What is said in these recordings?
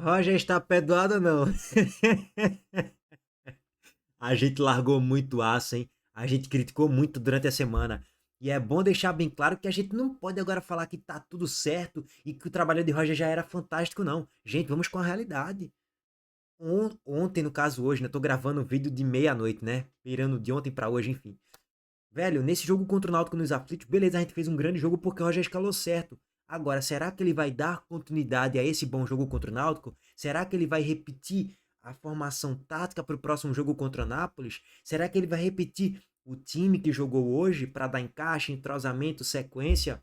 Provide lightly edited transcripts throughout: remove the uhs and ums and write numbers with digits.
Roger está perdoado ou não? A gente largou muito aço, hein? A gente criticou muito durante a semana. E é bom deixar bem claro que a gente não pode agora falar que tá tudo certo e que o trabalho de Roger já era fantástico, não. Gente, vamos com a realidade. Ontem, no caso hoje, né? Tô gravando um vídeo de meia-noite, né? Virando de ontem pra hoje, enfim. Velho, nesse jogo contra o Náutico nos aflitos, beleza, a gente fez um grande jogo porque o Roger escalou certo. Agora, será que ele vai dar continuidade a esse bom jogo contra o Náutico? Será que ele vai repetir a formação tática para o próximo jogo contra o Nápoles? Será que ele vai repetir o time que jogou hoje para dar encaixe, entrosamento, sequência?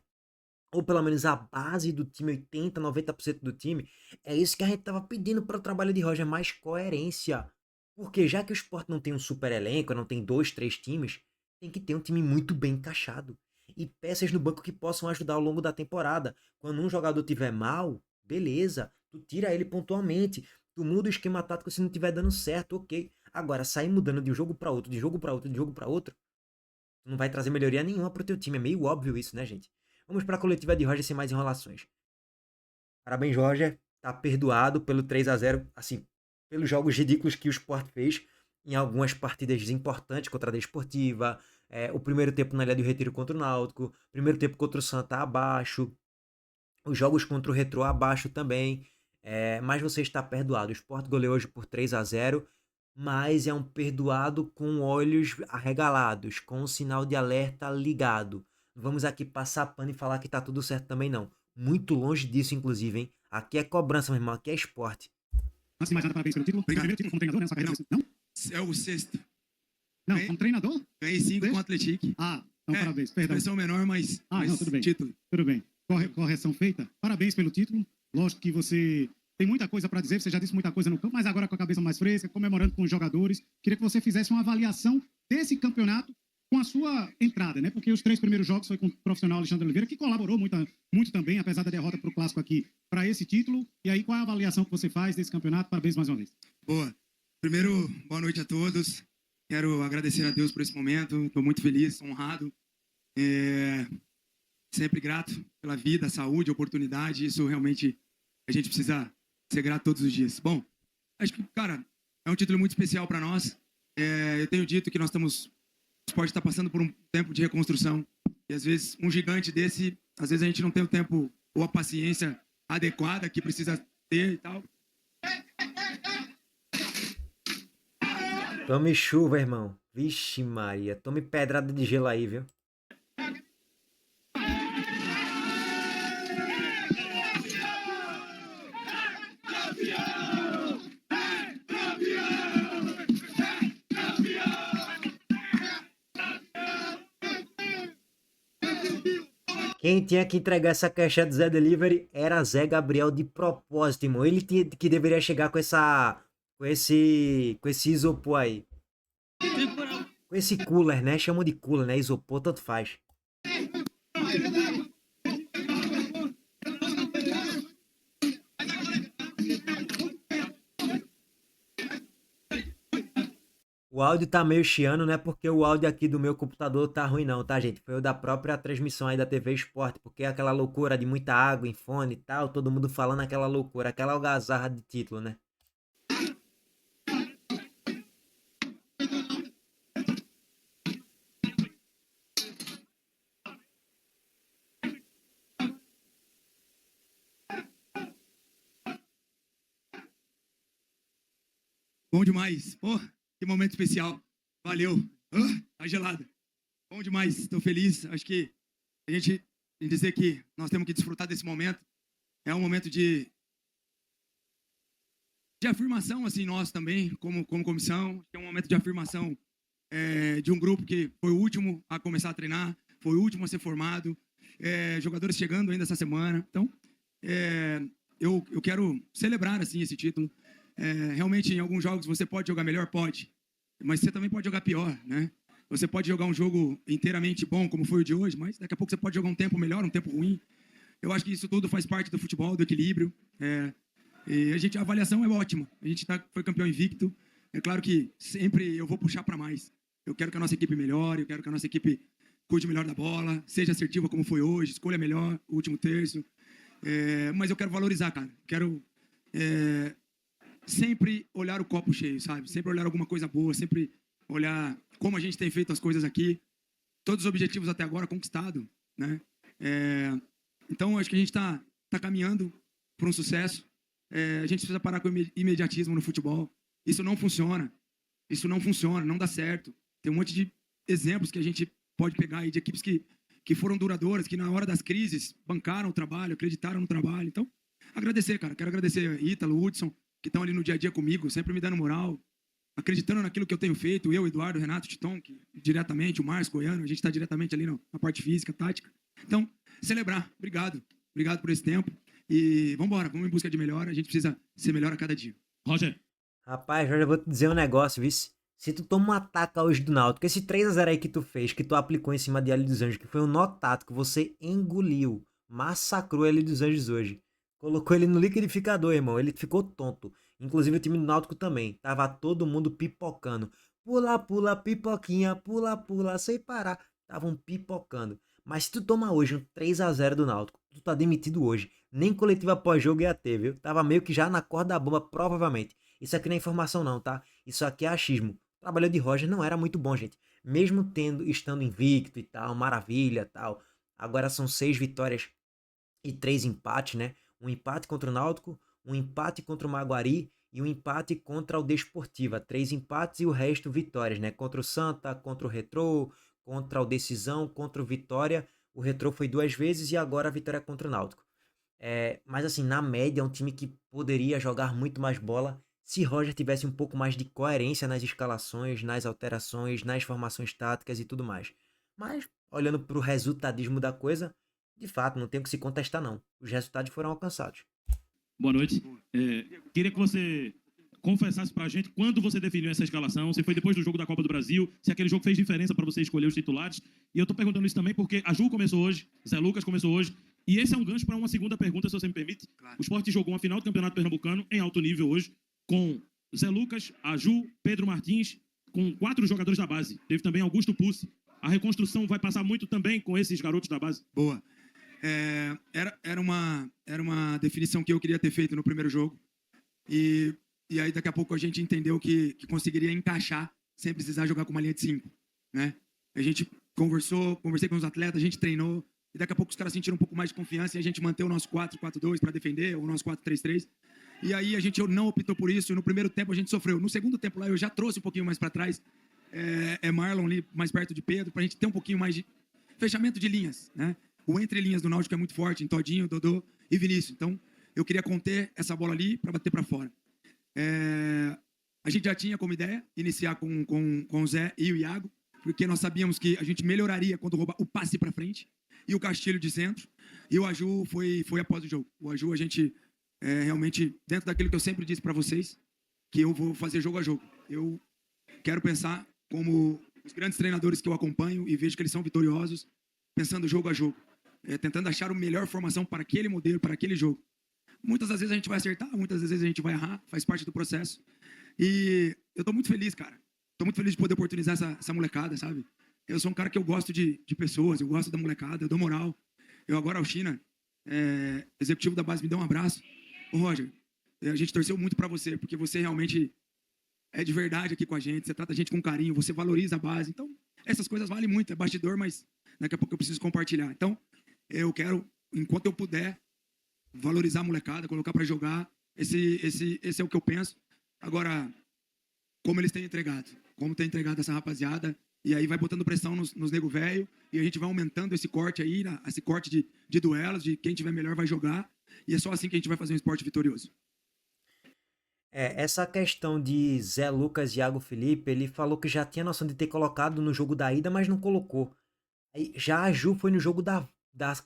Ou pelo menos a base do time, 80, 90% do time? É isso que a gente tava pedindo para o trabalho de Roger, mais coerência. Porque já que o Sport não tem um super elenco, não tem dois, três times, tem que ter um time muito bem encaixado. E peças no banco que possam ajudar ao longo da temporada. Quando um jogador tiver mal, beleza, tu tira ele pontualmente. Tu muda o esquema tático se não tiver dando certo, ok. Agora, sair mudando de um jogo para outro, de jogo para outro, de jogo para outro, não vai trazer melhoria nenhuma pro teu time. É meio óbvio isso, né, gente? Vamos para a coletiva de Roger sem mais enrolações. Parabéns, Roger. Tá perdoado pelo 3-0, assim, pelos jogos ridículos que o Sport fez em algumas partidas importantes contra a Desportiva. O primeiro tempo na Ilha do Retiro contra o Náutico. Primeiro tempo contra o Santa abaixo. Os jogos contra o Retrô abaixo também. Mas você está perdoado. O Sport goleou hoje por 3-0, mas é um perdoado com olhos arregalados, com o sinal de alerta ligado. Não vamos aqui passar pano e falar que tá tudo certo também, não. Muito longe disso, inclusive, hein? Aqui é cobrança, meu irmão, aqui é esporte. Antes de mais nada, parabéns pelo título. Obrigado. Primeiro título como treinador, né? Sua carreira, não? É o sexto. Não, como treinador? Ganhei 5 com o Atlético. Ah, então parabéns, perdão. Expressão menor, mas não, tudo bem. Título. Tudo bem. Correção feita. Parabéns pelo título. Lógico que você tem muita coisa para dizer, você já disse muita coisa no campo, mas agora com a cabeça mais fresca, comemorando com os jogadores. Queria que você fizesse uma avaliação desse campeonato com a sua entrada, né? Porque os 3 primeiros jogos foi com o profissional Alexandre Oliveira, que colaborou muito também, apesar da derrota para o Clássico aqui, para esse título. E aí, qual é a avaliação que você faz desse campeonato? Parabéns mais uma vez. Boa. Primeiro, boa noite a todos. Quero agradecer a Deus por esse momento. Estou muito feliz, honrado. Sempre grato pela vida, saúde, oportunidade. Isso realmente a gente precisa ser grato todos os dias. Bom, acho que, cara, é um título muito especial para nós. Eu tenho dito que nós estamos... O esporte está passando por um tempo de reconstrução. E às vezes, um gigante desse, às vezes a gente não tem o tempo ou a paciência adequada que precisa ter e tal. Tome chuva, irmão. Vixe Maria, tome pedrada de gelo aí, viu? Quem tinha que entregar essa caixa do Zé Delivery era Zé Gabriel de propósito, irmão. Ele que deveria chegar com esse isopor aí. Com esse cooler, né? Chamam de cooler, né? Isopor, tanto faz. O áudio tá meio chiando, não é porque o áudio aqui do meu computador tá ruim não, tá, gente? Foi o da própria transmissão aí da TV Esporte, porque é aquela loucura de muita água em fone e tal, todo mundo falando aquela loucura, aquela algazarra de título, né? Bom demais. Pô, que momento especial. Valeu. Tá gelado. Bom demais. Estou feliz. Acho que a gente tem que dizer que nós temos que desfrutar desse momento. É um momento de afirmação, assim, nós também, como comissão. É um momento de afirmação de um grupo que foi o último a começar a treinar, foi o último a ser formado, jogadores chegando ainda essa semana. Então, eu quero celebrar, assim, esse título. Realmente, em alguns jogos, você pode jogar melhor? Pode. Mas você também pode jogar pior, né? Você pode jogar um jogo inteiramente bom, como foi o de hoje, mas daqui a pouco você pode jogar um tempo melhor, um tempo ruim. Eu acho que isso tudo faz parte do futebol, do equilíbrio. E a avaliação é ótima. A gente foi campeão invicto. É claro que sempre eu vou puxar para mais. Eu quero que a nossa equipe melhore, eu quero que a nossa equipe cuide melhor da bola, seja assertiva como foi hoje, escolha melhor o último terço. Mas eu quero valorizar, cara. Quero é, sempre olhar o copo cheio, sabe? Sempre olhar alguma coisa boa, sempre olhar como a gente tem feito as coisas aqui, todos os objetivos até agora conquistados, né? É, então, acho que a gente tá caminhando para um sucesso. A gente precisa parar com o imediatismo no futebol. Isso não funciona. Isso não funciona, não dá certo. Tem um monte de exemplos que a gente pode pegar aí de equipes que foram duradouras, que na hora das crises bancaram o trabalho, acreditaram no trabalho. Então, agradecer, cara. Quero agradecer a Ítalo, Hudson, que estão ali no dia a dia comigo, sempre me dando moral, acreditando naquilo que eu tenho feito. Eu, Eduardo, Renato, Titon, que, diretamente, o Márcio Goiano, a gente está diretamente ali na parte física, tática. Então, celebrar. Obrigado. Obrigado por esse tempo. E vamos embora, vamos em busca de melhor. A gente precisa ser melhor a cada dia. Roger, Rapaz, Jorge, eu vou te dizer um negócio, viu? Se tu toma um ataque hoje do Náutico, esse 3-0 aí que tu fez, que tu aplicou em cima de Hélio dos Anjos, que foi um nó tático, você engoliu, massacrou Hélio dos Anjos hoje. Colocou ele no liquidificador, irmão, ele ficou tonto. Inclusive o time do Náutico também, tava todo mundo pipocando. Pula, pula, pipoquinha, pula, pula, sem parar. Estavam pipocando. Mas se tu toma hoje um 3-0 do Náutico, tu tá demitido hoje. Nem coletiva pós-jogo ia ter, viu? Tava meio que já na corda da bomba, provavelmente. Isso aqui não é informação não, tá? Isso aqui é achismo. O trabalho de Roger não era muito bom, gente. Mesmo estando invicto e tal, maravilha tal. Agora são 6 vitórias e 3 empates, né? Um empate contra o Náutico, um empate contra o Maguari e um empate contra o Desportiva. 3 empates e o resto vitórias, né? Contra o Santa, contra o Retrô, contra o Decisão, contra o Vitória. O Retrô foi 2 vezes e agora a vitória contra o Náutico. Mas assim, na média, é um time que poderia jogar muito mais bola se Roger tivesse um pouco mais de coerência nas escalações, nas alterações, nas formações táticas e tudo mais. Mas, olhando para o resultadismo da coisa, de fato, não tem o que se contestar, não. Os resultados foram alcançados. boa noite. Queria que você confessasse pra gente quando você definiu essa escalação, se foi depois do jogo da Copa do Brasil, se aquele jogo fez diferença para você escolher os titulares. E eu tô perguntando isso também porque a Ju começou hoje, Zé Lucas começou hoje, e esse é um gancho para uma segunda pergunta, se você me permite. Claro. O Sport jogou uma final do Campeonato Pernambucano em alto nível hoje, com Zé Lucas, a Ju, Pedro Martins, com 4 jogadores da base. Teve também Augusto Pucci. A reconstrução vai passar muito também com esses garotos da base. Boa. Era uma definição que eu queria ter feito no primeiro jogo. E aí, daqui a pouco, a gente entendeu que conseguiria encaixar sem precisar jogar com uma linha de 5. Né? A gente conversei com os atletas, a gente treinou. E daqui a pouco os caras sentiram um pouco mais de confiança e a gente manteve o nosso 4-4-2 para defender, ou o nosso 4-3-3. E aí a gente não optou por isso. E no primeiro tempo a gente sofreu. No segundo tempo lá eu já trouxe um pouquinho mais para trás. Marlon ali mais perto de Pedro, para a gente ter um pouquinho mais de fechamento de linhas. Né? O entre linhas do Náutico é muito forte, em Todinho, Dodô e Vinícius. Então eu queria conter essa bola ali para bater para fora. A gente já tinha como ideia iniciar com o Zé e o Iago, porque nós sabíamos que a gente melhoraria quando roubar o passe para frente e o Castilho de centro. E o Aju foi após o jogo. O Aju, a gente realmente, dentro daquilo que eu sempre disse para vocês, que eu vou fazer jogo a jogo. Eu quero pensar como os grandes treinadores que eu acompanho e vejo que eles são vitoriosos, pensando jogo a jogo, tentando achar a melhor formação para aquele modelo, para aquele jogo. Muitas das vezes a gente vai acertar, muitas das vezes a gente vai errar, faz parte do processo. E eu tô muito feliz, cara. Tô muito feliz de poder oportunizar essa molecada, sabe? Eu sou um cara que eu gosto de pessoas, eu gosto da molecada, eu dou moral. Eu agora, ao China, executivo da base, me deu um abraço. Ô, Roger, a gente torceu muito para você, porque você realmente é de verdade aqui com a gente, você trata a gente com carinho, você valoriza a base. Então, essas coisas valem muito, é bastidor, mas daqui a pouco eu preciso compartilhar. Então, eu quero, enquanto eu puder, valorizar a molecada, colocar para jogar. Esse é o que eu penso. Agora, como eles têm entregado, como tem entregado essa rapaziada, e aí vai botando pressão nos nego velho, e a gente vai aumentando esse corte aí, esse corte de duelos, de quem tiver melhor vai jogar, e é só assim que a gente vai fazer um esporte vitorioso. Essa questão de Zé Lucas e Iago Felipe, ele falou que já tinha noção de ter colocado no jogo da ida, mas não colocou. Aí, já a Ju foi no jogo da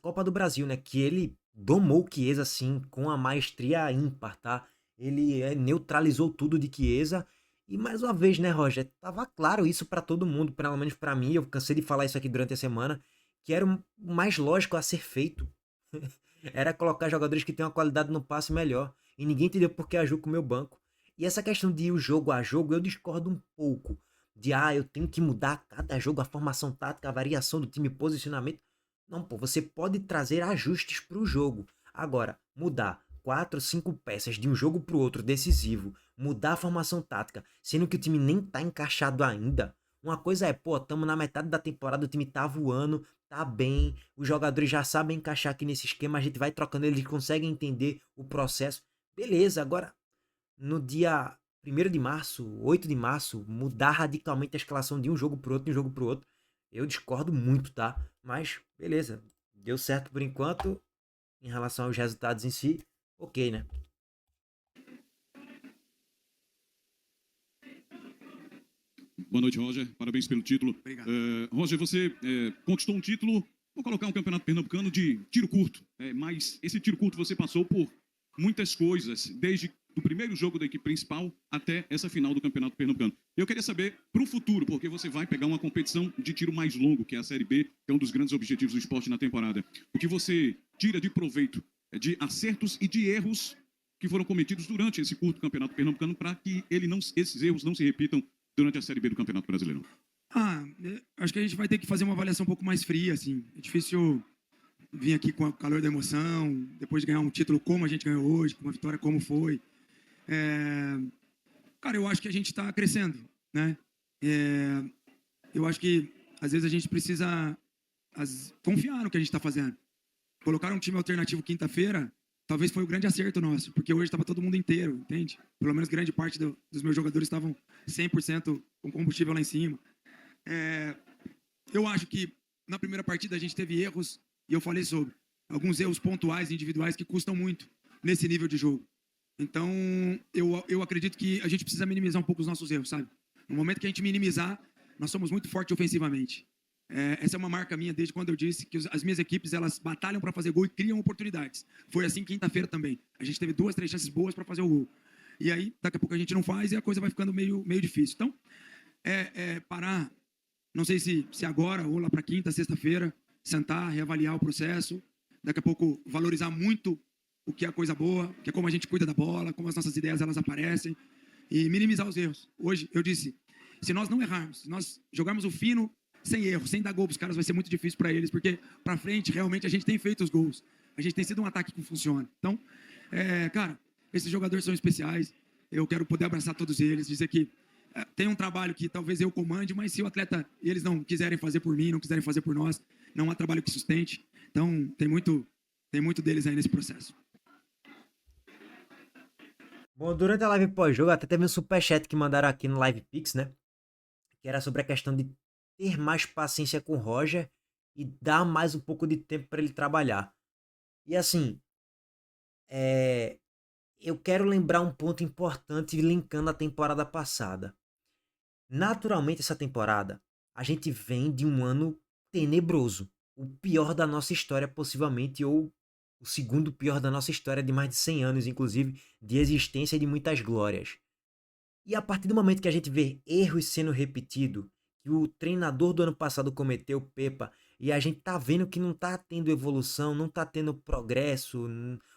Copa do Brasil, né? Que ele domou o Chiesa, assim, com a maestria ímpar, tá? Ele neutralizou tudo de Chiesa. E mais uma vez, né, Roger? Tava claro isso pra todo mundo, pelo menos pra mim. Eu cansei de falar isso aqui durante a semana, que era o mais lógico a ser feito. Era colocar jogadores que têm uma qualidade no passe melhor. E ninguém entendeu por que a Ju comeu banco. E essa questão de ir o jogo a jogo, eu discordo um pouco. Eu tenho que mudar a cada jogo a formação tática, a variação do time, posicionamento. Não, pô, você pode trazer ajustes pro jogo. Agora, mudar 4, 5 peças de um jogo pro outro decisivo, mudar a formação tática, sendo que o time nem tá encaixado ainda. Uma coisa é, pô, tamo na metade da temporada, o time tá voando, tá bem, os jogadores já sabem encaixar aqui nesse esquema, a gente vai trocando, eles conseguem entender o processo. Beleza, agora no dia 1º de março, 8 de março, mudar radicalmente a escalação de um jogo pro outro, de um jogo pro outro, eu discordo muito, tá? Mas, beleza, deu certo por enquanto, em relação aos resultados em si, ok, né? Boa noite, Roger. Parabéns pelo título. Obrigado. Roger, você conquistou um título, vou colocar um campeonato pernambucano de tiro curto, mas esse tiro curto você passou por muitas coisas, desde o primeiro jogo da equipe principal até essa final do campeonato pernambucano. Eu queria saber, para o futuro, porque você vai pegar uma competição de tiro mais longo, que é a Série B, que é um dos grandes objetivos do esporte na temporada. O que você tira de proveito de acertos e de erros que foram cometidos durante esse curto campeonato pernambucano para que esses erros não se repitam durante a Série B do Campeonato Brasileiro? Acho que a gente vai ter que fazer uma avaliação um pouco mais fria, assim. É difícil vir aqui com o calor da emoção, depois de ganhar um título como a gente ganhou hoje, com uma vitória como foi. Cara, eu acho que a gente está crescendo, né? Eu acho que, às vezes, a gente precisa confiar no que a gente está fazendo. Colocar um time alternativo quinta-feira, talvez foi o grande acerto nosso, porque hoje estava todo mundo inteiro, entende? Pelo menos grande parte dos meus jogadores estavam 100% com combustível lá em cima. Eu acho que na primeira partida a gente teve erros, e eu falei sobre alguns erros pontuais, individuais, que custam muito nesse nível de jogo. Então, eu acredito que a gente precisa minimizar um pouco os nossos erros, sabe? No momento que a gente minimizar, nós somos muito fortes ofensivamente. Essa é uma marca minha desde quando eu disse que as minhas equipes, elas batalham para fazer gol e criam oportunidades. Foi assim quinta-feira também. A gente teve 2, 3 chances boas para fazer o gol. E aí, daqui a pouco a gente não faz e a coisa vai ficando meio difícil. Então, parar, não sei se agora ou lá para quinta, sexta-feira, sentar, reavaliar o processo, daqui a pouco valorizar muito o que é a coisa boa, que é como a gente cuida da bola, como as nossas ideias elas aparecem, e minimizar os erros. Hoje, eu disse, se nós não errarmos, se nós jogarmos o fino sem erro, sem dar gol para os caras, vai ser muito difícil para eles, porque para frente, realmente, a gente tem feito os gols. A gente tem sido um ataque que funciona. Então, cara, esses jogadores são especiais, eu quero poder abraçar todos eles, dizer que tem um trabalho que talvez eu comande, mas se o atleta, eles não quiserem fazer por mim, não quiserem fazer por nós, não há trabalho que sustente. Então, tem muito deles aí nesse processo. Bom, durante a live pós-jogo, até teve um superchat que mandaram aqui no Live Pix, né? Que era sobre a questão de ter mais paciência com o Roger e dar mais um pouco de tempo para ele trabalhar. E assim, eu quero lembrar um ponto importante linkando a temporada passada. Naturalmente, essa temporada, a gente vem de um ano tenebroso. O pior da nossa história, possivelmente, ou o segundo pior da nossa história de mais de 100 anos, inclusive, de existência e de muitas glórias. E a partir do momento que a gente vê erros sendo repetidos, que o treinador do ano passado cometeu, Pepa, e a gente tá vendo que não tá tendo evolução, não tá tendo progresso,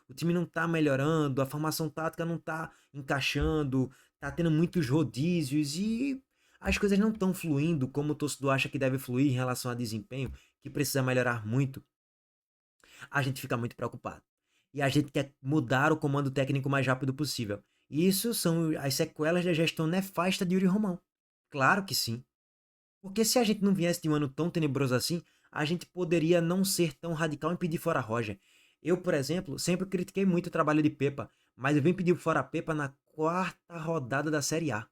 o time não tá melhorando, a formação tática não tá encaixando, tá tendo muitos rodízios e as coisas não estão fluindo como o torcedor acha que deve fluir em relação a desempenho, que precisa melhorar muito. A gente fica muito preocupado. E a gente quer mudar o comando técnico o mais rápido possível. E isso são as sequelas da gestão nefasta de Yuri Romão. Claro que sim. Porque se a gente não viesse de um ano tão tenebroso assim, a gente poderia não ser tão radical em pedir fora Roger. Eu, por exemplo, sempre critiquei muito o trabalho de Pepa, mas eu vim pedir fora Pepa na 4ª rodada da Série A.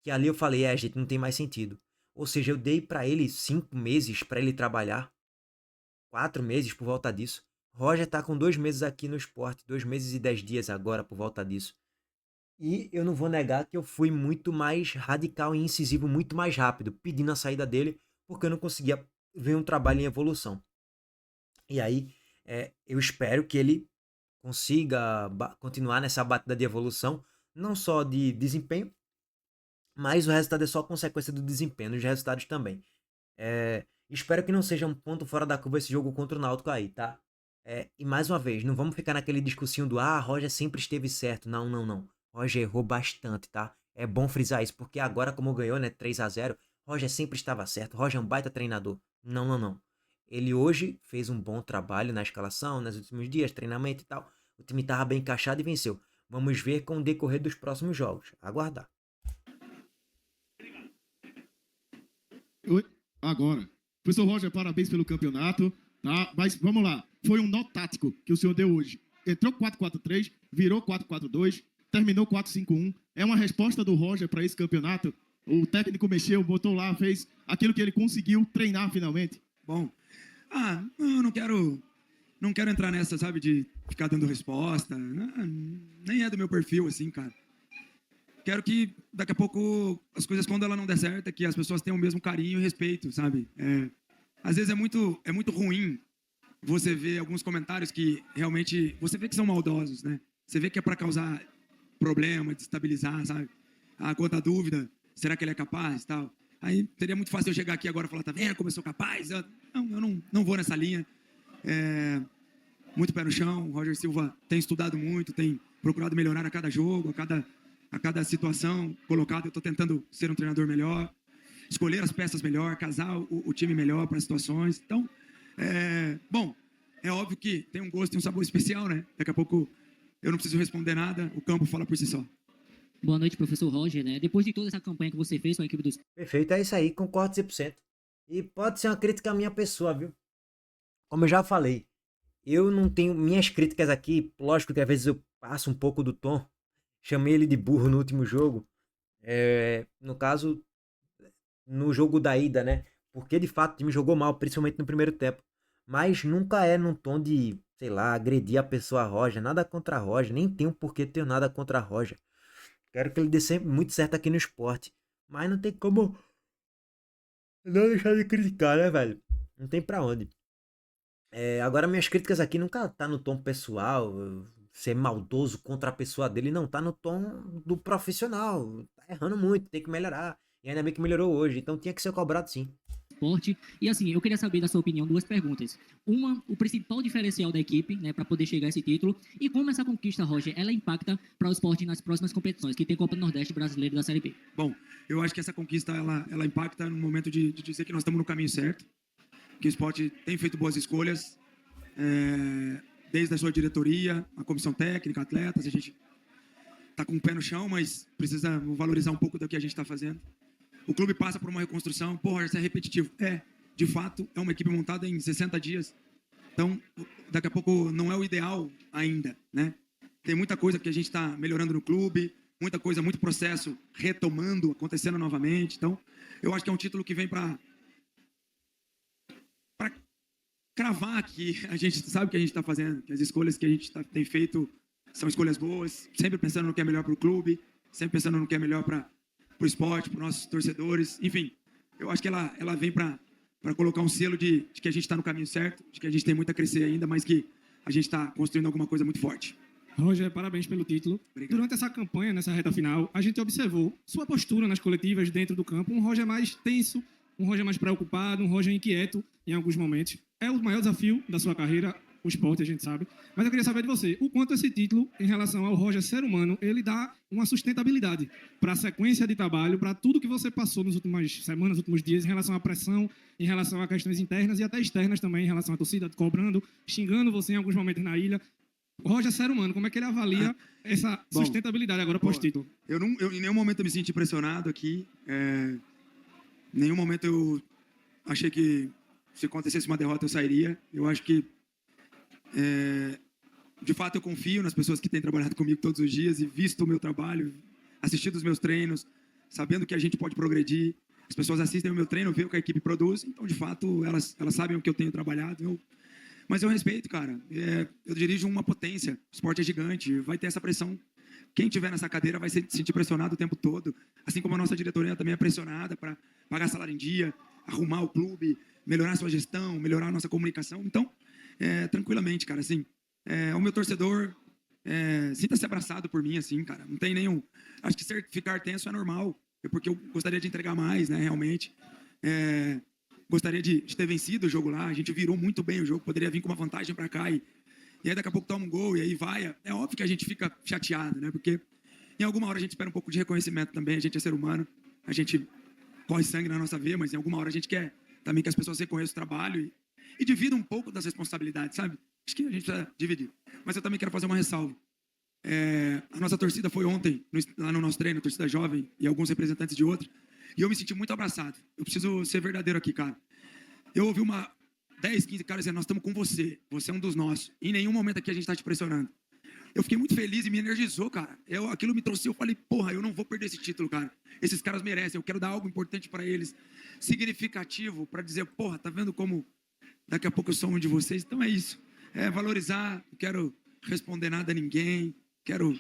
Que ali eu falei, a gente não tem mais sentido. Ou seja, eu dei pra ele 5 meses pra ele trabalhar. 4 meses por volta disso. Roger tá com 2 meses aqui no Sport, 2 meses e 10 dias agora por volta disso. E eu não vou negar que eu fui muito mais radical e incisivo, muito mais rápido, pedindo a saída dele, porque eu não conseguia ver um trabalho em evolução. E aí, eu espero que ele consiga continuar nessa batida de evolução, não só de desempenho, mas o resultado é só consequência do desempenho, os resultados também. Espero que não seja um ponto fora da curva esse jogo contra o Náutico aí, tá? E mais uma vez, não vamos ficar naquele discursinho do Roger sempre esteve certo. Não, não, não. Roger errou bastante, tá? É bom frisar isso, porque agora como ganhou, né, 3-0, Roger sempre estava certo. Roger é um baita treinador. Não, não, não. Ele hoje fez um bom trabalho na escalação, nos últimos dias, treinamento e tal, O time tava bem encaixado e venceu. Vamos ver com o decorrer dos próximos jogos. Aguardar. Oi, agora. Professor Roger, parabéns pelo campeonato, tá? Mas vamos lá. Foi um nó tático que o senhor deu hoje. Entrou 4-4-3, virou 4-4-2, terminou 4-5-1. É uma resposta do Roger para esse campeonato? O técnico mexeu, botou lá, fez aquilo que ele conseguiu treinar finalmente. Bom, eu não quero entrar nessa, sabe, de ficar dando resposta. Nem é do meu perfil, assim, cara. Quero que daqui a pouco as coisas, quando ela não der certo, é que as pessoas tenham o mesmo carinho e respeito, sabe? Às vezes é muito ruim você ver alguns comentários que realmente você vê que são maldosos, né? Você vê que é para causar problema, destabilizar, sabe? Quanto à dúvida, será que ele é capaz, tal? Aí seria muito fácil eu chegar aqui agora e falar, tá vendo como eu sou capaz? Eu não vou nessa linha. Muito pé no chão. O Roger Silva tem estudado muito, tem procurado melhorar a cada jogo, a cada situação colocada. Eu estou tentando ser um treinador melhor, escolher as peças melhor, casar o time melhor para as situações. Então, bom, é óbvio que tem um gosto e um sabor especial, né? Daqui a pouco eu não preciso responder nada, o campo fala por si só. Boa noite, professor Roger, né? Depois de toda essa campanha que você fez com a equipe dos... Perfeito, é isso aí, concordo 100%. E pode ser uma crítica à minha pessoa, viu? Como eu já falei, eu não tenho minhas críticas aqui, lógico que às vezes eu passo um pouco do tom. Chamei ele de burro no último jogo. No caso, no jogo da ida, né? Porque de fato o time jogou mal, principalmente no primeiro tempo. Mas nunca é num tom de, sei lá, agredir a pessoa Roger. Nada contra a Roger, nem tenho por que ter nada contra a Roger. Quero que ele dê sempre muito certo aqui no esporte. Mas não tem como não deixar de criticar, né, velho? Não tem pra onde. Agora minhas críticas aqui nunca tá no tom pessoal, ser maldoso contra a pessoa dele, não, tá no tom do profissional. Tá errando muito, tem que melhorar. E ainda bem que melhorou hoje, então tinha que ser cobrado sim. esporte. E assim, eu queria saber da sua opinião duas perguntas. Uma, o principal diferencial da equipe, né, para poder chegar a esse título, e como essa conquista, Roger, ela impacta para o esporte nas próximas competições, que tem Copa do Nordeste Brasileiro da Série B. Bom, eu acho que essa conquista, ela impacta no momento de dizer que nós estamos no caminho certo, que o esporte tem feito boas escolhas, desde a sua diretoria, a comissão técnica, atletas, a gente está com o pé no chão, mas precisa valorizar um pouco do que a gente está fazendo. O clube passa por uma reconstrução. Pô, Roger, isso é repetitivo. De fato, é uma equipe montada em 60 dias. Então, daqui a pouco não é o ideal ainda, né? Tem muita coisa que a gente está melhorando no clube, muita coisa, muito processo retomando, acontecendo novamente. Então, eu acho que é um título que vem para cravar que a gente sabe o que a gente está fazendo, que as escolhas que a gente tem feito são escolhas boas, sempre pensando no que é melhor para o clube, sempre pensando no que é melhor para o esporte, para os nossos torcedores. Enfim, eu acho que ela vem para colocar um selo de que a gente está no caminho certo, de que a gente tem muito a crescer ainda, mas que a gente está construindo alguma coisa muito forte. Roger, parabéns pelo título. Obrigado. Durante essa campanha, nessa reta final, a gente observou sua postura nas coletivas, dentro do campo, um Roger mais tenso, um Roger mais preocupado, um Roger inquieto em alguns momentos. É o maior desafio da sua carreira, o esporte, a gente sabe. Mas eu queria saber de você, o quanto esse título, em relação ao Roger ser humano, ele dá uma sustentabilidade para a sequência de trabalho, para tudo que você passou nas últimas semanas, nos últimos dias, em relação à pressão, em relação a questões internas e até externas também, em relação à torcida, cobrando, xingando você em alguns momentos na ilha. O Roger ser humano, como é que ele avalia essa sustentabilidade agora pós-título? Eu em nenhum momento eu me senti pressionado aqui. Em nenhum momento eu achei que se acontecesse uma derrota eu sairia. Eu acho que de fato eu confio nas pessoas que têm trabalhado comigo todos os dias e visto o meu trabalho, assistido os meus treinos, sabendo que a gente pode progredir. As pessoas assistem o meu treino, veem o que a equipe produz, então de fato elas sabem o que eu tenho trabalhado. Mas eu respeito, cara. Eu dirijo uma potência, o esporte é gigante, vai ter essa pressão. Quem tiver nessa cadeira vai se sentir pressionado o tempo todo, assim como a nossa diretoria também é pressionada para pagar salário em dia, arrumar o clube, melhorar a sua gestão, melhorar a nossa comunicação. Então, tranquilamente, cara, assim, o meu torcedor sinta-se abraçado por mim, assim, cara, não tem nenhum... Acho que ficar tenso é normal, porque eu gostaria de entregar mais, né, realmente. Gostaria de ter vencido o jogo lá, a gente virou muito bem o jogo, poderia vir com uma vantagem para cá e aí daqui a pouco toma um gol e aí vai. É óbvio que a gente fica chateado, né, porque em alguma hora a gente espera um pouco de reconhecimento também, a gente é ser humano, a gente corre sangue na nossa veia, mas em alguma hora a gente quer também que as pessoas reconheçam o trabalho e dividam um pouco das responsabilidades, sabe? Acho que a gente precisa dividir. Mas eu também quero fazer uma ressalva. A nossa torcida foi ontem, lá no nosso treino, torcida jovem e alguns representantes de outra, e eu me senti muito abraçado. Eu preciso ser verdadeiro aqui, cara. Eu ouvi 10, 15 caras dizendo, nós estamos com você, você é um dos nossos. Em nenhum momento aqui a gente está te pressionando. Eu fiquei muito feliz e me energizou, cara. Aquilo me trouxe, eu falei, porra, eu não vou perder esse título, cara. Esses caras merecem, eu quero dar algo importante para eles, significativo, para dizer, porra, tá vendo como daqui a pouco eu sou um de vocês? Então é isso. Valorizar, não quero responder nada a ninguém, quero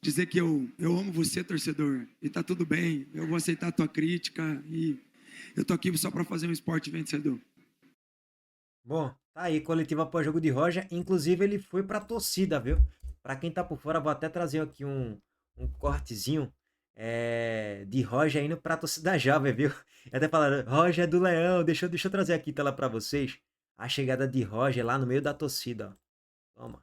dizer que eu amo você, torcedor, e tá tudo bem, eu vou aceitar a tua crítica e eu tô aqui só para fazer um esporte vencedor. Bom, tá aí, coletiva pós-jogo de Roger. Inclusive, ele foi pra torcida, viu? Pra quem tá por fora, vou até trazer aqui um cortezinho de Roger indo pra torcida jovem, viu? E até falaram, Roger é do Leão, deixa eu trazer aqui tela pra vocês. A chegada de Roger lá no meio da torcida, ó. Toma.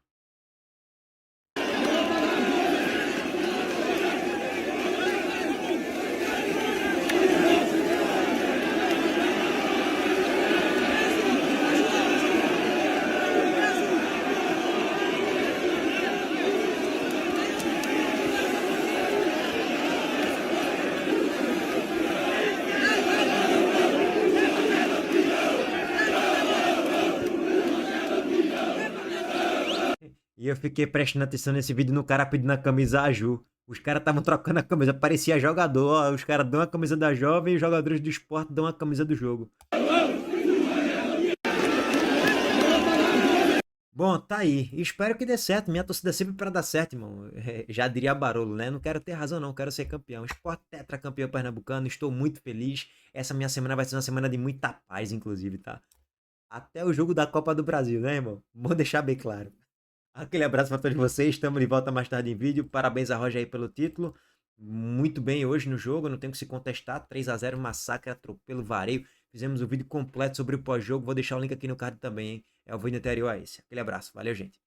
E eu fiquei prestando atenção nesse vídeo no cara pedindo a camisa azul. Os caras estavam trocando a camisa, parecia jogador. Ó, os caras dão a camisa da jovem e os jogadores do esporte dão a camisa do jogo. Bom, tá aí. Espero que dê certo. Minha torcida é sempre pra dar certo, irmão. Já diria Barolo, né? Não quero ter razão, não. Quero ser campeão. Esporte tetracampeão pernambucano. Estou muito feliz. Essa minha semana vai ser uma semana de muita paz, inclusive, tá? Até o jogo da Copa do Brasil, né, irmão? Vou deixar bem claro. Aquele abraço para todos vocês. Estamos de volta mais tarde em vídeo. Parabéns a Roger aí pelo título. Muito bem hoje no jogo. Não tenho que se contestar. 3-0, massacre, atropelo, vareio. Fizemos um vídeo completo sobre o pós-jogo. Vou deixar o link aqui no card também, hein? É o vídeo anterior a esse. Aquele abraço. Valeu, gente.